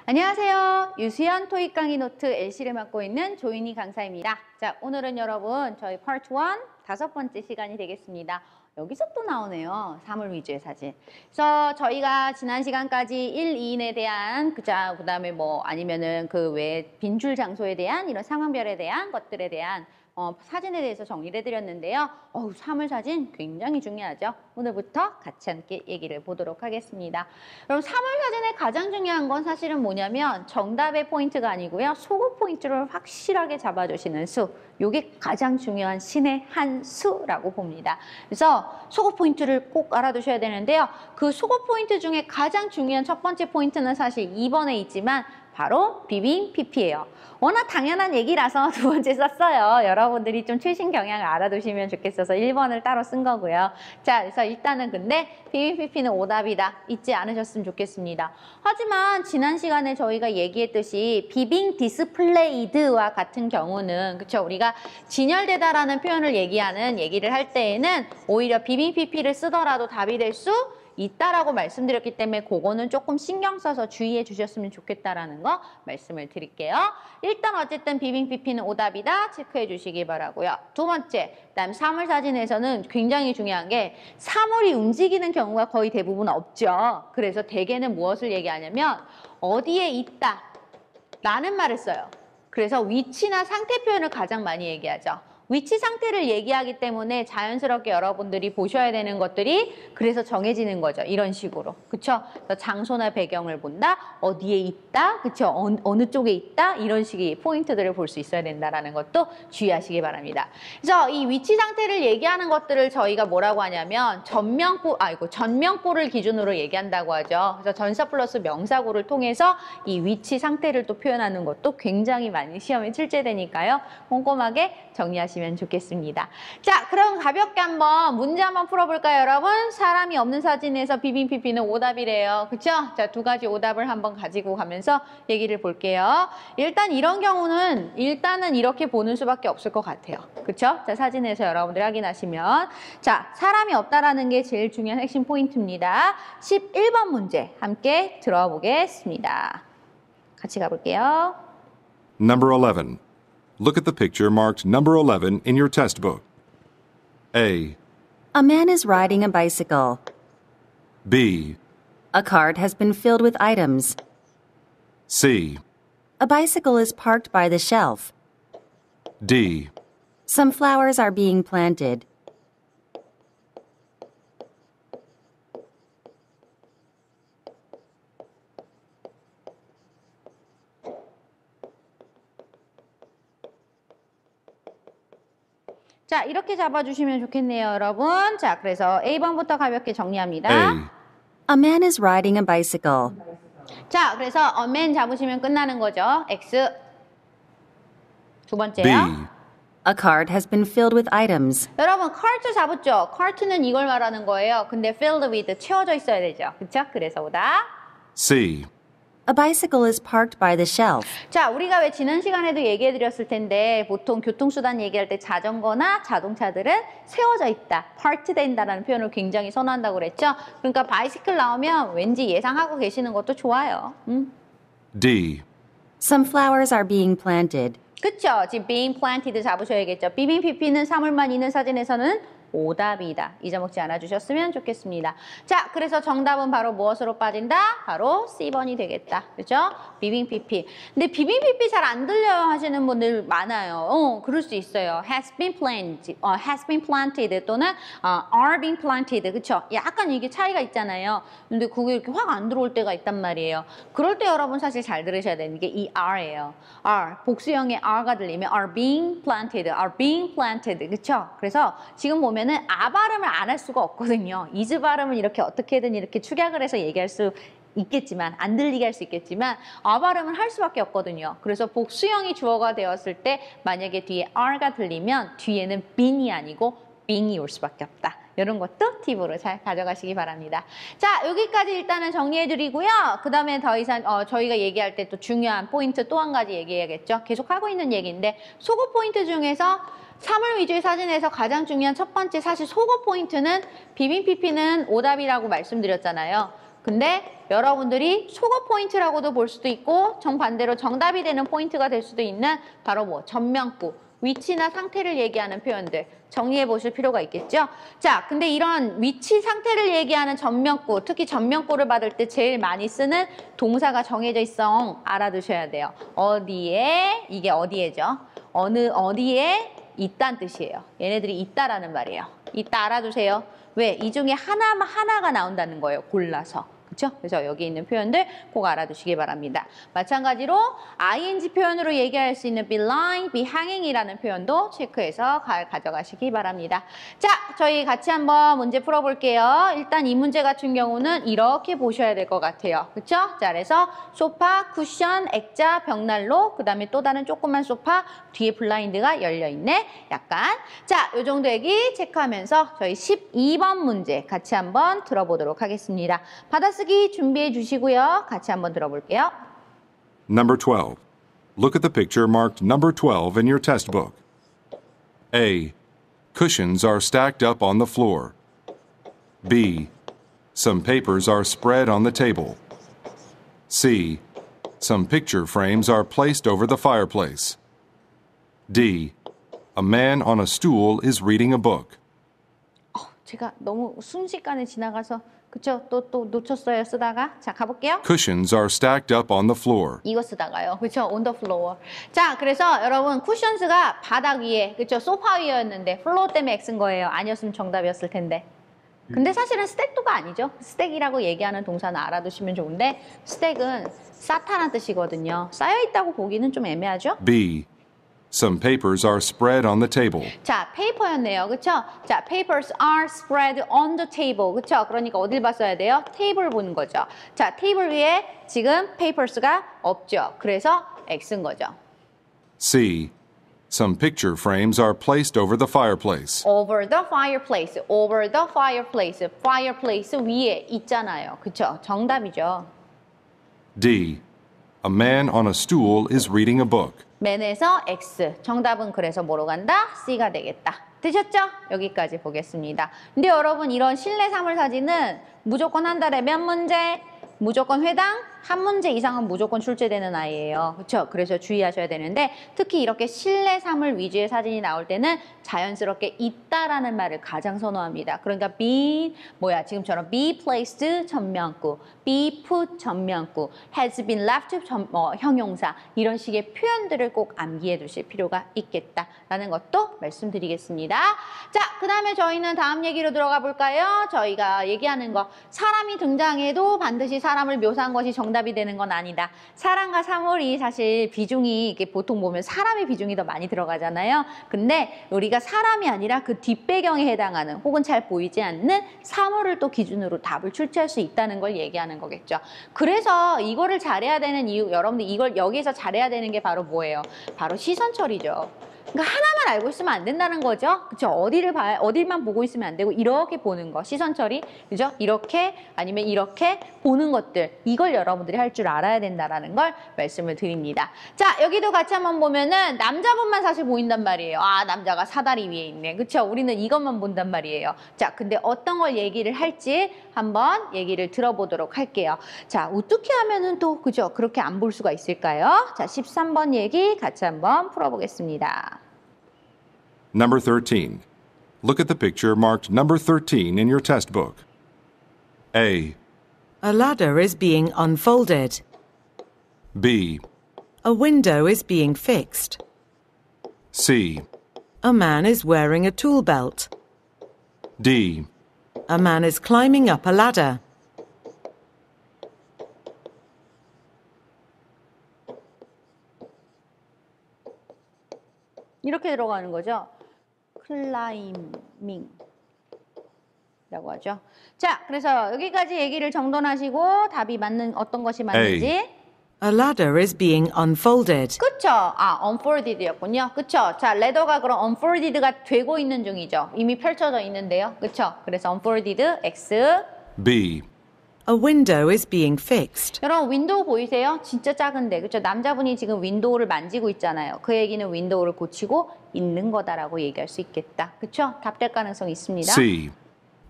안녕하세요. 유수연 토익 강의 노트 LC를 맡고 있는 조인희 강사입니다. 자, 오늘은 여러분 저희 파트 1 5번째 시간이 되겠습니다. 여기서 또 나오네요. 사물 위주의 사진. 그래서 저희가 지난 시간까지 1, 2인에 대한 그다음에 뭐 아니면은 그 외 빈줄 장소에 대한 이런 상황별에 대한 것들에 대한 사진에 대해서 정리를 해드렸는데요. 사물 사진 굉장히 중요하죠. 오늘부터 같이 함께 얘기를 보도록 하겠습니다. 그럼 사물 사진의 가장 중요한 건 사실은 뭐냐면 정답의 포인트가 아니고요. 소급 포인트를 확실하게 잡아주시는 수. 이게 가장 중요한 신의 한 수라고 봅니다. 그래서 소급 포인트를 꼭 알아두셔야 되는데요. 그 소급 포인트 중에 가장 중요한 첫 번째 포인트는 사실 2번에 있지만 바로 비빙 PP예요. 워낙 당연한 얘기라서 두 번째 썼어요. 여러분들이 좀 최신 경향을 알아두시면 좋겠어서 1번을 따로 쓴 거고요. 자, 그래서 일단은 근데 비빙 PP는 오답이다. 잊지 않으셨으면 좋겠습니다. 하지만 지난 시간에 저희가 얘기했듯이 비빙 디스플레이드와 같은 경우는 그쵸? 우리가 진열되다라는 표현을 얘기를 할 때에는 오히려 비빙 PP를 쓰더라도 답이 될 수 있다라고 말씀드렸기 때문에 그거는 조금 신경 써서 주의해 주셨으면 좋겠다라는 거 말씀을 드릴게요. 일단 어쨌든 비빙 PP는 오답이다 체크해 주시기 바라고요. 두 번째, 그다음 사물 사진에서는 굉장히 중요한 게 사물이 움직이는 경우가 거의 대부분 없죠. 그래서 대개는 무엇을 얘기하냐면 어디에 있다 라는 말을 써요. 그래서 위치나 상태 표현을 가장 많이 얘기하죠. 위치 상태를 얘기하기 때문에 자연스럽게 여러분들이 보셔야 되는 것들이 그래서 정해지는 거죠. 이런 식으로. 그쵸? 장소나 배경을 본다. 어디에 있다. 그쵸? 어느 쪽에 있다. 이런 식의 포인트들을 볼 수 있어야 된다는 것도 주의하시기 바랍니다. 그래서 이 위치 상태를 얘기하는 것들을 저희가 뭐라고 하냐면 전명구를 기준으로 얘기한다고 하죠. 그래서 전사 플러스 명사구를 통해서 이 위치 상태를 또 표현하는 것도 굉장히 많이 시험에 출제되니까요. 꼼꼼하게 정리하시면 좋겠습니다. 자, 그럼 가볍게 한번 문제 한번 풀어볼까요, 여러분? 사람이 없는 사진에서 비빙 PP는 오답이래요. 그쵸? 자, 두 가지 오답을 한번 가지고 가면서 얘기를 볼게요. 일단 이런 경우는 일단은 이렇게 보는 수밖에 없을 것 같아요. 그쵸? 자, 사진에서 여러분들 확인하시면 자, 사람이 없다라는 게 제일 중요한 핵심 포인트입니다. 11번 문제 함께 들어보겠습니다. 같이 가볼게요. Number 11. Look at the picture marked number 11 in your test book. A. A man is riding a bicycle. B. A cart has been filled with items. C. A bicycle is parked by the shelf. D. Some flowers are being planted. 자, 이렇게 잡아주시면 좋겠네요, 여러분. 자, 그래서 A번부터 가볍게 정리합니다. A. A man is riding a bicycle. 자, 그래서 a man 잡으시면 끝나는 거죠. X. 두 번째요. B. A cart has been filled with items. 여러분, cart 잡았죠? cart는 이걸 말하는 거예요. 근데 filled with 채워져 있어야 되죠. 그쵸? 그래서 오다. C. A bicycle is parked by the shelf. 자, 우리가 왜 지난 시간에도 얘기해 드렸을 텐데 보통 교통수단 얘기할 때 자전거나 자동차들은 세워져 있다, parked 된다라는 표현을 굉장히 선호한다고 그랬죠. 그러니까 바이시클 나오면 왠지 예상하고 계시는 것도 좋아요. D. Some flowers are being planted. 그쵸? 지금 being planted 잡으셔야겠죠. 비빙 PP는 사물만 있는 사진에서는 오답이다. 잊어먹지 않아주셨으면 좋겠습니다. 자, 그래서 정답은 바로 무엇으로 빠진다? 바로 C번이 되겠다. 그죠? 비빙 PP. 근데 비빙 PP 잘 안 들려요 하시는 분들 많아요. 그럴 수 있어요. has been planted 또는 are being planted. 그쵸? 약간 이게 차이가 있잖아요. 근데 그게 이렇게 확 안 들어올 때가 있단 말이에요. 그럴 때 여러분 사실 잘 들으셔야 되는 게 이 are예요. are. 복수형의 are가 들리면 are being planted. 그쵸? 그래서 지금 보면 은 아 발음을 안 할 수가 없거든요. 이즈 발음을 이렇게 어떻게든 이렇게 축약을 해서 얘기할 수 있겠지만, 안 들리게 할 수 있겠지만 아 발음을 할 수밖에 없거든요. 그래서 복수형이 주어가 되었을 때 만약에 뒤에 are가 들리면 뒤에는 being이 아니고 being이 올 수밖에 없다. 이런 것도 팁으로 잘 가져가시기 바랍니다. 자, 여기까지 일단은 정리해드리고요. 그 다음에 더 이상 저희가 얘기할 때 또 중요한 포인트 또 한 가지 얘기해야겠죠. 계속 하고 있는 얘기인데 소급 포인트 중에서 사물 위주의 사진에서 가장 중요한 첫 번째 사실 소급 포인트는 비빙 PP는 오답이라고 말씀드렸잖아요. 근데 여러분들이 속어 포인트라고도 볼 수도 있고 정반대로 정답이 되는 포인트가 될 수도 있는 바로 뭐 전면구, 위치나 상태를 얘기하는 표현들 정리해 보실 필요가 있겠죠? 자, 근데 이런 위치 상태를 얘기하는 전면구, 특히 전면구를 받을 때 제일 많이 쓰는 동사가 정해져 있어. 알아두셔야 돼요. 어디에, 이게 어디에죠? 어디에 있다는 뜻이에요. 얘네들이 있다라는 말이에요. 있다 알아두세요. 왜? 이 중에 하나가 나온다는 거예요. 골라서. 그렇죠? 그래서 여기 있는 표현들 꼭 알아두시기 바랍니다. 마찬가지로 ing 표현으로 얘기할 수 있는 be lying, be hanging이라는 표현도 체크해서 가져가시기 바랍니다. 자, 저희 같이 한번 문제 풀어볼게요. 일단 이 문제 같은 경우는 이렇게 보셔야 될 것 같아요. 그렇죠? 자, 그래서 소파, 쿠션, 액자, 벽난로, 그 다음에 또 다른 조그만 소파, 뒤에 블라인드가 열려있네. 약간. 자, 요 정도 얘기 체크하면서 저희 12번 문제 같이 한번 들어보도록 하겠습니다. 받았습니다. 쓰기 준비해 주시고요. 같이 한번 들어볼게요. Number 12. Look at the picture marked number 12 in your test book. A. Cushions are stacked up on the floor. B. Some papers are spread on the table. C. Some picture frames are placed over the fireplace. D. A man on a stool is reading a book. 제가 너무 순식간에 지나가서 그쵸? 또 놓쳤어요, 쓰다가. 자, 가볼게요. Cushions are stacked up on the floor. 이거 쓰다가요. 그쵸? on the floor. 자, 그래서 여러분, 쿠션스가 바닥 위에, 그쵸? 소파 위였는데, 플로어 때문에 X인 거예요. 아니었으면 정답이었을 텐데. 근데 사실은 스택도가 아니죠. 스택이라고 얘기하는 동사는 알아두시면 좋은데, 스택은 쌓다란 뜻이거든요. 쌓여있다고 보기는 좀 애매하죠? B. Some papers are spread on the table. 자, 페이퍼였네요. 그쵸? 자, papers are spread on the table. 그쵸? 그러니까 어딜 봤어야 돼요? 테이블 보는 거죠. 자, 테이블 위에 지금 papers가 없죠. 그래서 X인 거죠. C. Some picture frames are placed over the fireplace. over the fireplace. over the fireplace. fireplace 위에 있잖아요. 그쵸? 정답이죠. D. A man on a stool is reading a book. man에서 X. 정답은 그래서 뭐로 간다? C가 되겠다. 되셨죠? 여기까지 보겠습니다. 근데 여러분 이런 실내 사물 사진은 무조건 한 달에 몇 문제? 무조건 회당 한 문제 이상은 무조건 출제되는 아이예요. 그렇죠? 그래서 주의하셔야 되는데 특히 이렇게 실내 사물 위주의 사진이 나올 때는 자연스럽게 있다라는 말을 가장 선호합니다. 그러니까 be 지금처럼 be placed 전면구, be put 전면구, has been left 형용사 이런 식의 표현들을 꼭 암기해 두실 필요가 있겠다라는 것도 말씀드리겠습니다. 자, 그 다음에 저희는 다음 얘기로 들어가 볼까요? 저희가 얘기하는 거 사람이 등장해도 반드시 사람을 묘사한 것이 정답이 되는 건 아니다. 사람과 사물이 사실 비중이 이게 보통 보면 사람의 비중이 더 많이 들어가잖아요. 근데 우리가 사람이 아니라 그 뒷배경에 해당하는 혹은 잘 보이지 않는 사물을 또 기준으로 답을 출제할 수 있다는 걸 얘기하는 거겠죠. 그래서 이거를 잘해야 되는 이유, 여러분들 이걸 여기서 잘해야 되는 게 바로 뭐예요? 바로 시선 처리죠. 그러니까 하나만 알고 있으면 안 된다는 거죠. 그렇죠? 어딜만 보고 있으면 안 되고 이렇게 보는 거, 시선 처리, 그죠? 이렇게 아니면 이렇게 보는 것들 이걸 여러분들이 할 줄 알아야 된다라는 걸 말씀을 드립니다. 자, 여기도 같이 한번 보면은 남자분만 사실 보인단 말이에요. 아, 남자가 사다리 위에 있네. 그렇죠? 우리는 이것만 본단 말이에요. 자, 근데 어떤 걸 얘기를 할지 한번 얘기를 들어보도록 할게요. 자, 어떻게 하면은 또 그죠? 그렇게 안 볼 수가 있을까요? 자, 13번 얘기 같이 한번 풀어보겠습니다. Number 13. Look at the picture marked number 13 in your test book. A. A ladder is being unfolded. B. A window is being fixed. C. A man is wearing a tool belt. D. A man is climbing up a ladder. 이렇게 들어가는 거죠. 클라이밍 라고 하죠. 자, 그래서 여기까지 얘기를 정돈하시고 답이 맞는 어떤 것이 맞는지. A ladder is being unfolded. 그쵸? 아, unfolded였군요. 그쵸? 자, 레더가 그럼 unfolded가 되고 있는 중이죠. 이미 펼쳐져 있는데요. 그쵸? 그래서 unfolded, X. B. A window is being fixed. 여러분, 윈도우 보이세요? 진짜 작은데. 그쵸? 남자분이 지금 윈도우를 만지고 있잖아요. 그 얘기는 윈도우를 고치고 있는 거다라고 얘기할 수 있겠다. 그쵸? 답될 가능성이 있습니다. C.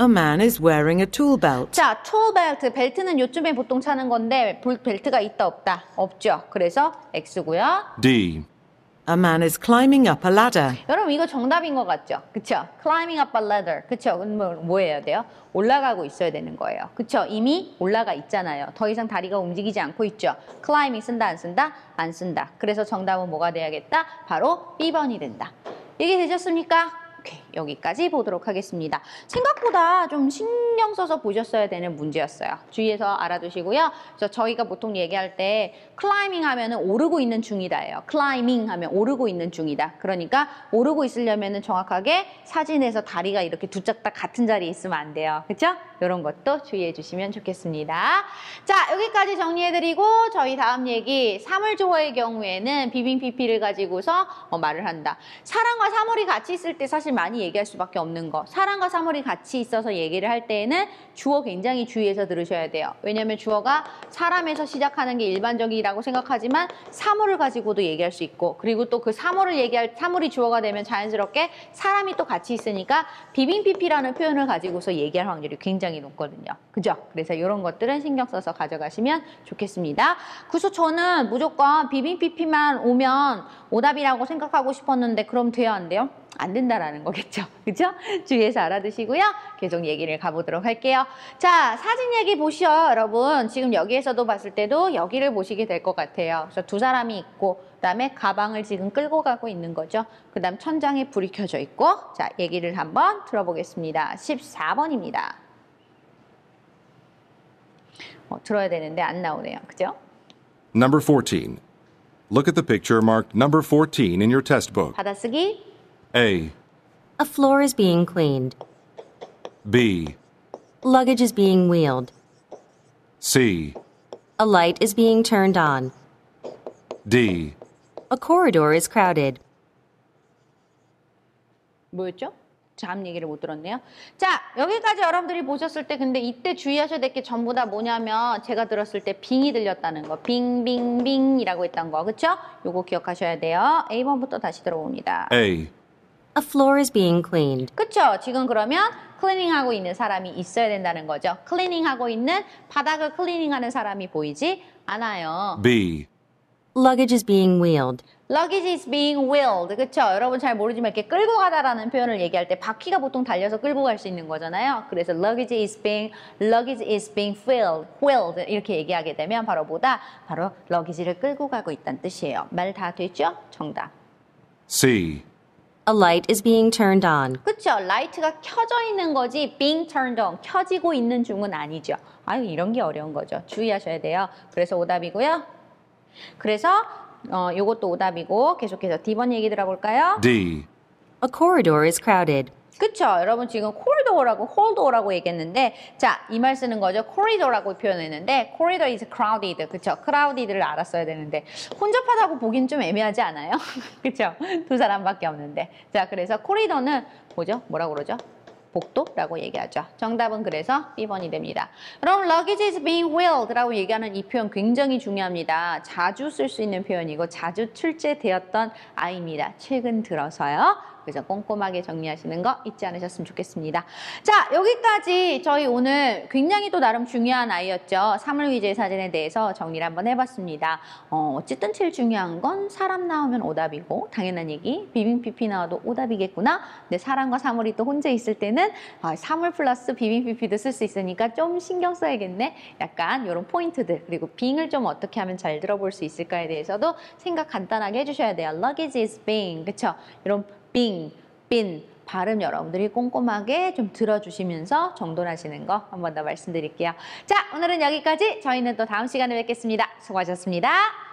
A man is wearing a tool belt. 자, tool belt, 벨트는 요즘에 보통 차는 건데 벨트가 있다 없다? 없죠. 그래서 X고요. D. A man is climbing up a ladder. 여러분 이거 정답인 것 같죠? 그쵸? Climbing up a ladder. 그쵸? 뭐 해야 돼요? 올라가고 있어야 되는 거예요. 그쵸? 이미 올라가 있잖아요. 더 이상 다리가 움직이지 않고 있죠? Climbing 쓴다 안 쓴다? 안 쓴다. 그래서 정답은 뭐가 돼야겠다? 바로 B번이 된다. 이해되셨습니까? 오케이, 여기까지 보도록 하겠습니다. 생각보다 좀 신경 써서 보셨어야 되는 문제였어요. 주의해서 알아두시고요. 그래서 저희가 보통 얘기할 때 클라이밍 하면은 오르고 있는 중이다예요. 클라이밍 하면 오르고 있는 중이다. 그러니까 오르고 있으려면은 정확하게 사진에서 다리가 이렇게 두 짝 다 같은 자리에 있으면 안 돼요. 그렇죠? 이런 것도 주의해 주시면 좋겠습니다. 자, 여기까지 정리해드리고 저희 다음 얘기 사물조어의 경우에는 비빙 PP를 가지고서 말을 한다. 사람과 사물이 같이 있을 때 사실 많이 얘기할 수밖에 없는 거. 사람과 사물이 같이 있어서 얘기를 할 때에는 주어 굉장히 주의해서 들으셔야 돼요. 왜냐하면 주어가 사람에서 시작하는 게 일반적이라고 생각하지만 사물을 가지고도 얘기할 수 있고 그리고 또 그 사물이 주어가 되면 자연스럽게 사람이 또 같이 있으니까 비빙 PP라는 표현을 가지고서 얘기할 확률이 굉장히 높거든요. 그죠? 그래서 이런 것들은 신경 써서 가져가시면 좋겠습니다. 그래서 저는 무조건 비빙 PP만 오면 오답이라고 생각하고 싶었는데 그럼 돼요, 안 돼요? 안 된다라는 거겠죠. 그죠? 주의해서 알아두시고요. 계속 얘기를 가보도록 할게요. 자, 사진 얘기 보시죠, 여러분. 지금 여기에서도 봤을 때도 여기를 보시게 될 것 같아요. 그래서 두 사람이 있고 그다음에 가방을 지금 끌고 가고 있는 거죠. 그 다음 천장에 불이 켜져 있고 자, 얘기를 한번 들어보겠습니다. 14번입니다. 들어야 되는데 안 나오네요. 그죠? Number 14. Look at the picture marked number 14 in your test book. 받아쓰기. A. A floor is being cleaned. B. Luggage is being wheeled. C. A light is being turned on. D. A corridor is crowded. 뭐였죠? 다음 얘기를 못 들었네요. 자, 여기까지 여러분들이 보셨을 때 근데 이때 주의하셔야 될 게 전부 다 뭐냐면 제가 들었을 때 빙이 들렸다는 거. 빙빙빙이라고 했던 거. 그쵸? 요거 기억하셔야 돼요. A번부터 다시 들어봅니다. A. A floor is being cleaned. 그쵸? 지금 그러면 클리닝하고 있는 사람이 있어야 된다는 거죠. 클리닝하고 있는 바닥을 클리닝하는 사람이 보이지 않아요. B. Luggage is being wheeled. Luggage is being wheeled. 그쵸? 여러분 잘 모르지만 이렇게 끌고 가다라는 표현을 얘기할 때 바퀴가 보통 달려서 끌고 갈 수 있는 거잖아요. 그래서 luggage is being wheeled 이렇게 얘기하게 되면 바로 luggage를 끌고 가고 있다는 뜻이에요. 말 다 됐죠? 정답. C. A light is being turned on. 그쵸? 라이트가 켜져 있는 거지 being turned on, 켜지고 있는 중은 아니죠. 아유, 이런 게 어려운 거죠. 주의하셔야 돼요. 그래서 오답이고요. 그래서 요것도 오답이고 계속해서 D번 얘기 들어볼까요? D. A corridor is crowded. 그쵸? 여러분 지금 코리도어라고 홀도어라고 얘기했는데 자, 이 말 쓰는 거죠. 코리도어라고 표현했는데 corridor is crowded. 그쵸? crowded를 알았어야 되는데 혼잡하다고 보긴 좀 애매하지 않아요? 그쵸? 두 사람밖에 없는데 자, 그래서 코리도어는 뭐죠? 뭐라고 그러죠? 복도라고 얘기하죠. 정답은 그래서 B번이 됩니다. 그럼 luggage is being wheeled라고 얘기하는 이 표현 굉장히 중요합니다. 자주 쓸 수 있는 표현이고 자주 출제되었던 아이입니다. 최근 들어서요. 그래서 꼼꼼하게 정리하시는 거 잊지 않으셨으면 좋겠습니다. 자, 여기까지 저희 오늘 굉장히 또 나름 중요한 아이였죠. 사물 위주의 사진에 대해서 정리를 한번 해봤습니다. 어쨌든 제일 중요한 건 사람 나오면 오답이고 당연한 얘기 비빙 PP 나와도 오답이겠구나. 근데 사람과 사물이 또 혼자 있을 때는 사물 플러스 비빙 PP도 쓸 수 있으니까 좀 신경 써야겠네. 약간 이런 포인트들 그리고 빙을 좀 어떻게 하면 잘 들어볼 수 있을까에 대해서도 생각 간단하게 해주셔야 돼요. Luggage is being 그쵸? 이런 빙, 빈 발음 여러분들이 꼼꼼하게 좀 들어주시면서 정돈하시는 거 한 번 더 말씀드릴게요. 자, 오늘은 여기까지. 저희는 또 다음 시간에 뵙겠습니다. 수고하셨습니다.